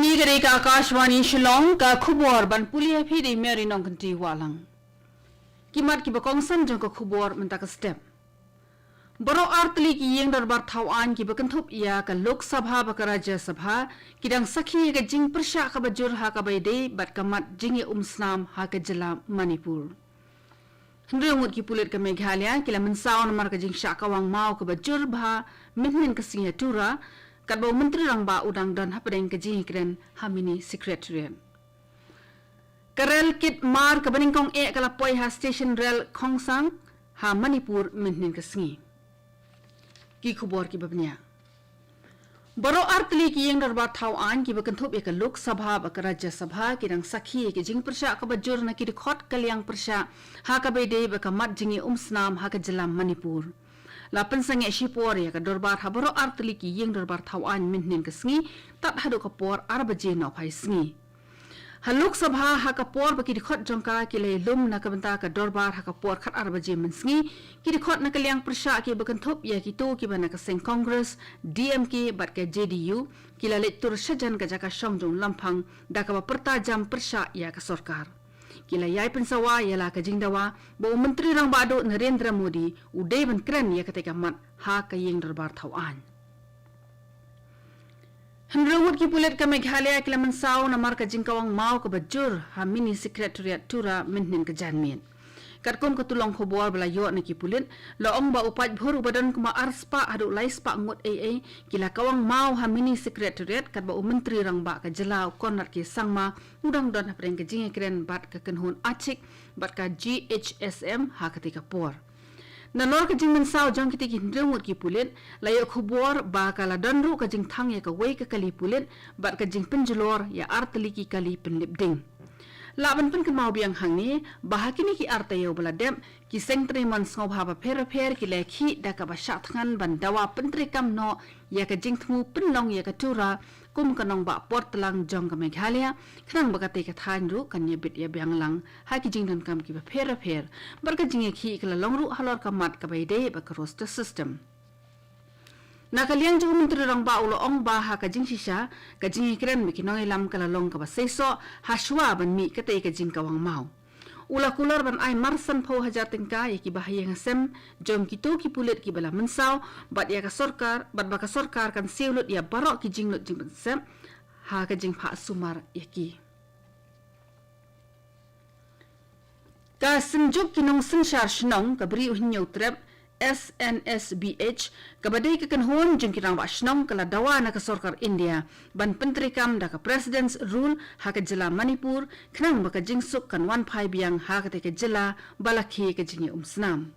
कनी करे का आकाशवाणी शिलोंग का खबर बन पुलिया भी दे मेरी नौकरी वाlang किमत की बकोंगसन जो का खबर मंता का स्टेप बरो आर्तली की यंग दरबार थावान की बकंथुप या का लोकसभा बका राज्यसभा किदंग सखी का जिंग प्रशा का बजुर हा का बैदे बट कमत जिंग उमस्नाम हा का जिला मणिपुर हंड्रेमुद की पुलिस का मेघालय किला मनसाव नमर का जिंग शाकावांग माओ का बजुर भा मिनमिन का सिंह टूरा Kadbau Menteri Rangba udang dan hapadeng keji kren hamini sekretariat. Karel kit mar kabaning kong kalapoi ha station rail Khongsang ha Manipur minin kesengi. Ki khubor ki babnya. Baro artli ki yang darbar thawan ki bakanthop ka Lok Sabha baka Rajya Sabha ki dang sakhi ki jing persya ka bajur na ki dikhot kalyang persya ha ka bede baka mat jingi umsnam ha ka jilam Manipur. Lapan sange shipor ya ka dorbar habaro artli ki yeng dorbar thawan minnin ka sngi tat hadu ka por arbaje na phai sngi ha lok sabha ha ka por ba ki dikhot jongka ki le lum na ka banta ka dorbar ha ka por khat arbaje min sngi ki dikhot na kalyang persha ki bakan thop ya ki to ki bana ka seng congress dmk bat ka jdu ki la le tur shajan ka jaka shomjong lamphang da ka ba perta jam persha ya ka sarkar Kila yai pensawa ialah kajingdawa bahawa Menteri Rang Bado Narendra Modi udai ban keren ia ketika mat ha kayeng darbar thawan. Hendrawut ki pulit ka Meghalaya kila mensau namar kajingkawang mau ke bajur ha mini sekretariat tura minhin ke janmin. Katkom ketulong khobor belayo na ki pulit laong ba upat bhur badan kuma arspa adu laispa ngut AA kila kawang mau ha mini sekretariat kat ba Menteri Rang Ba ka jelau konat ki sangma udang don apreng ke jinge kren bat ka kenhun achik bat ka GHSM ha ketika por. Nanor ka jing mensau jong kitiki ndrumut ki pulit layo khobor ba kala donru ka jing thang ya ka wei ka kali pulit bat ka jing penjelor ya artli ki kali penlipding. Laban pun kemau biang hang ni bahakini ki artayo beladem ki sengtri man ngobha ba pher ki lekhi da ka basha thangan bandawa pentri kam no ya ka jingthmu penlong ya ka tura kum kanong ba portlang jong ka Meghalaya khnang ba ka te ka than ru kan ye bit ya biang lang ha ki jingdan kam ki ba pher bar ka jinge khi kala longru halor ka mat ka bai de ba ka roster system Nakaliang jauh Menteri Rang Ba ulo ong ba ha kajing sisa kajing ikren mikinong ilam kalalong ka ba seso haswa ban mi kate kajing kawang mau. Ula kulor ban ay marsan po hajar tingka yaki bahaya ngasem jom kito ki pulit ki bala mensau bat ya ka sorkar bat baka sorkar kan seulut ya barok ki jing lut jing bensem ha kajing pa sumar yaki. Ka senjuk kinong sensyar shnong ka beri uhinyau trep SNSBH kabadai ke kenhon jeng kirang wasnong kala dawa na ka sarkar India ban pentri kam da ka president's rule ha ka jila Manipur khnang baka jingsuk kan wan phai biang ha ka te ka jila balakhi ka jingi umsnam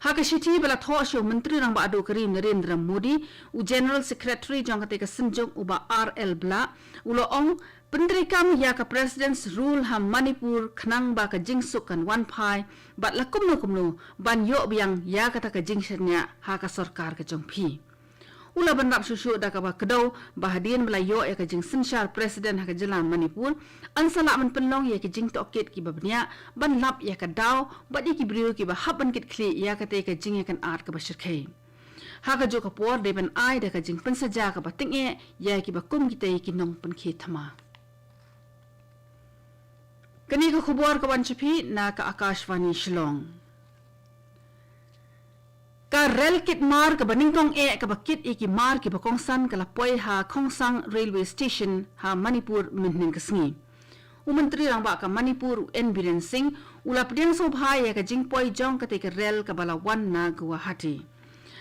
ha ka shiti bala tho sho menteri rang ba adu karim Narendra Modi u general secretary jong ka te ka sinjong uba RL bla ulo ong Penteri kam ya ka president's rule ha Manipur khnang ba ka jingsuk kan wan phai bat la kumno ban yo biang ya ka ta ka jingsnya ha ka sarkar ka jongphi ula ban rap susu da ka ba kedau bahadian belayo ya ka jing sensyar president ha ka jalan Manipur ansala man penlong ya ka jing toket ki babnya ban lap ya ka daw bat ki brio ki ba haban kit kli ya ka te ka jing ya kan art ka ba shirkai ha ka jo ka por de ban ai da ka jing pensaja ka ba tinge ya ki ba kum ki te ki nong pen khi thama Kani ka khubor ka banchapi na ka Akashvani Shillong. Ka rel kit mar ka baningkong ka bakit ki mar ki bakongsan ka lapoy ha Khongsang Railway Station ha Manipur minhin kasngi. Menteri Rang Ba ka Manipur N Biren Singh ula pdiang sobha ya ka jingpoy jong ka te ka rel ka balawan na Guwahati.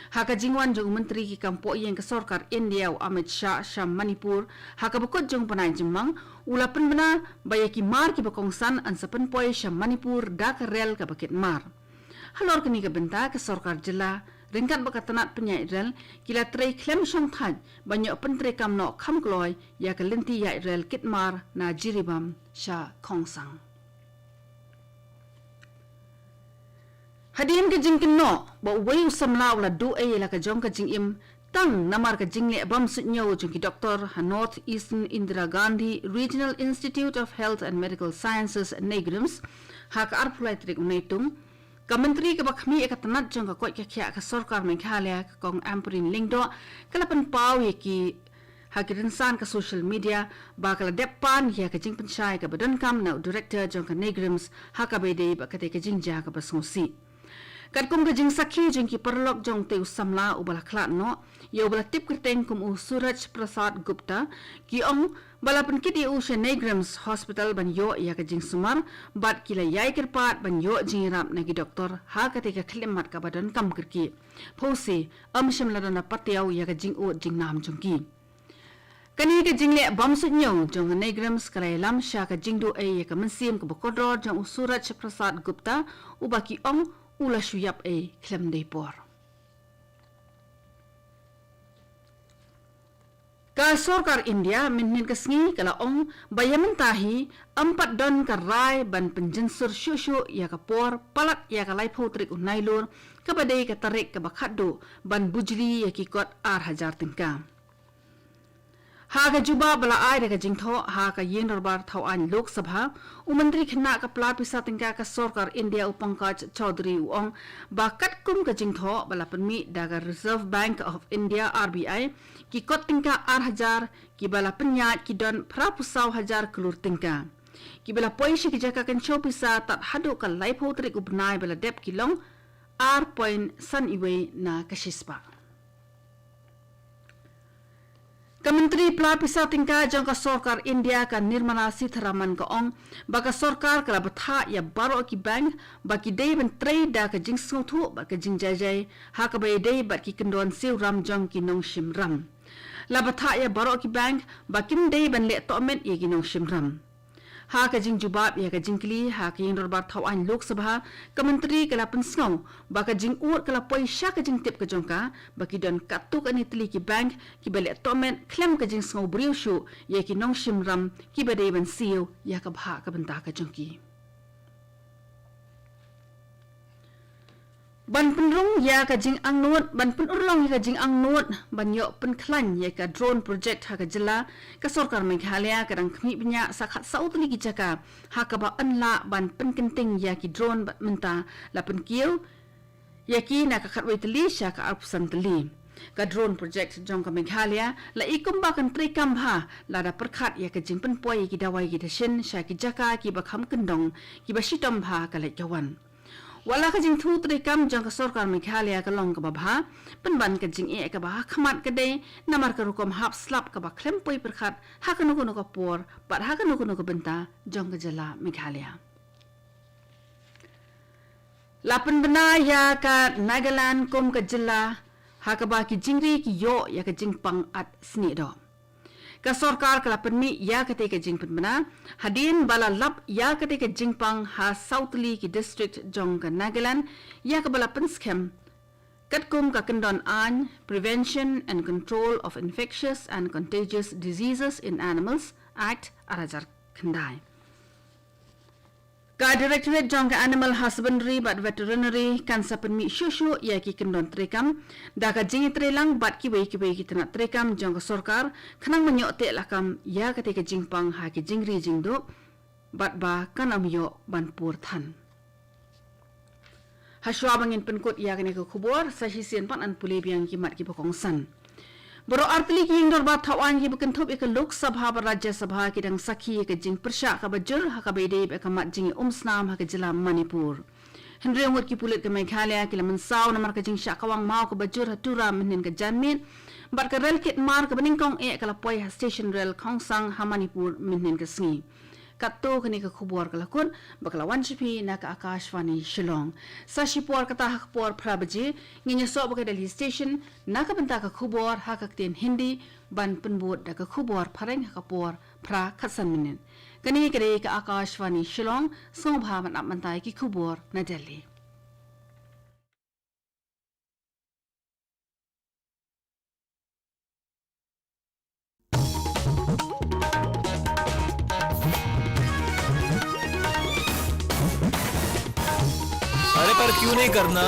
Haka jingwan jong menteri ki kampo yang ke sarkar India Amit Shah Sham Manipur haka bakot jong panai jemang ula penbena baya ki mar ki bakongsan an sapen poy Sham Manipur da ka rel ka bakit mar halor kini ka benta ke sarkar jila ringkat bakat tanat penyai rel kila trei klem shong thaj banyak pentre kam no kham kloy ya ka lenti ya rel kit mar na jiribam Sha Khongsang Hadian ke jingkin no ba wei usam law la do la ka jong ka jing im tang namar ka jingle bam sunyo jong ki doctor ha North Eastern Indira Gandhi Regional Institute of Health and Medical Sciences Negrams ha ka arpulai trik unaitung ka menteri ka bakhmi ka tanat jong ka koi ka khya ka sarkar Meghalaya ka kong ampurin lingdo kalapan pau ki hakirin san ka social media bakal depan ya ka jing pensyai ka badan kam na director jong ka negrims hakabede ba ka te ka jing ja ka basngosi kat kum ka jing sakhi jing ki perlok jong te usamla ubala khlat no yo bala tip kerteng kum u Suraj Prasad Gupta ki ong bala pen kiti u Negrams hospital ban yo ya ka jing sumar bat kila yai kerpat ban yo jing rap na ki doktor ha ka te ka khlemat ka badan kam kerki phosi amsham la na patiau ya ka jing u jing nam jong ki kani ka jing le bam su nyong jong Negrams kalai lam sha ka jing do e ya ka mensim ka bokodro jong u Suraj Prasad Gupta u baki ong ula shuyap e klem de por ka sarkar India minhin kasngi kala ong bayaman tahi 4 don ka rai ban penjensur shushu ya ka por palat ya ka lai photrik unailur ka badai ka tarik ka bakhaddo ban bujli ya ki kot 8000 tingka ha ka juba bala ai ka jingtho ha ka yin darbar thawan lok sabha umantri khna ka plat pisa tingka ka sarkar India upangkaj chaudhary uong ba kat kum ka jingtho bala panmi daga Reserve Bank of India RBI ki kot tingka 8000 ki bala penyat ki don prapusaw 1000 kelur tingka ki bala poisi ki jaka kan chopisa tat hadu ka lai photrik ubnai bala dep ki long r point san iwe na kashispa Kementeri Pelapisa tingka jangka sarkar India ka Nirmala Sitharaman ka ong baka sarkar kala batha ya baro ki bank baki dei ben trade da ka jing sothu ba ka jing jajai ha ka bai dei ba ki kendon siu ram jong ki nong shim ram la batha ya baro ki bank bakim dei ben le to men ye ki nong shim ram ha ka jing jubab ya ka jing kli ha ka yin darbar thawan lok sabha kementeri kala pensngau ba ka jing ur kala poisha ka jing tip ka jongka baki don katuk ani tli ki bank ki bele to men klem ka jing sngo briu shu ye ki nong shim ram ki bade ben siu ya ka bha ka banta ka jongki ban penrung ya ka jing angnut ban penurlong ya ka jing angnut ban yo pen khlan ya ka drone project ha ka jila ka sarkar Meghalaya ka rang khmi bnya sakhat sautli ki jaka ha ka ba anla ban pen kenting ya ki drone bat menta la pen kiu ya ki na ka khatwai tli sha ka apsan tli ka drone project jong ka Meghalaya la ikum ba kan tri kam ha la da perkhat ya ka jing pen poi ki dawai ki dashin sha ki jaka ki ba kham kendong ki ba shitom ha ka le kawan wala ka jing thu tri kam jang ka sarkar Meghalaya ka long ka babha penban ka jing e ka ba khamat ka de namar ka rukom hap slap ka ba klem poi perkhat ha ka nuko ka por pat ha ka nuko benta jong ka jala Meghalaya lapan bena ya ka Nagaland kom ka jala ha ka ba ki jingri ki yo ya ka jing pang at sni do ka sarkar kala penmi ya ka te ka jing penbena hadin bala lap ya ka te ka jing pang ha southly ki district jong ka Nagaland ya ka bala pen scam katkum ka kendon an prevention and control of infectious and contagious diseases in animals act arajar khandai ka directorate jong ka animal husbandry but veterinary kan sapen mi shushu ya ki kendon trekam da ka jing trelang bat ki bai ki tana trekam jong ka sarkar khanang manyo te lakam ya ka te ka jingpang ha ki jingri jingdo bat ba kanam yo banpur than haswa bangin penkut ya kane ka khubor sa hisien pan an pule biang ki mat ki bokong san Boro artli ki indor ba thawan ki bukan thop ek lok sabha ba rajya sabha ki dang sakhi ek jing persha ka bajur ha ka bede ek mat jing umsnam ha ka jila Manipur Henry ngot ki pulit ke Meghalaya ki laman saw namar ka jing sha kawang mau ka bajur hatura menen ka janmin bar ka rel kit mar ka beningkong e ka lapoi ha station rel khongsang ha Manipur menen ka sngi Kato kini ka khubor ka lakun bakla wanchipi na ka Akashvani Shillong sa shipor ka ta khubor prabaji nginya so baka Delhi station na ka benta ka khubor ha ka tin Hindi ban penbut da ka khubor phareng ha ka por pra khasan minin kani kare ka Akashvani Shillong so bhavan apmantai ki khubor na Delhi अरे पर क्यों नहीं करना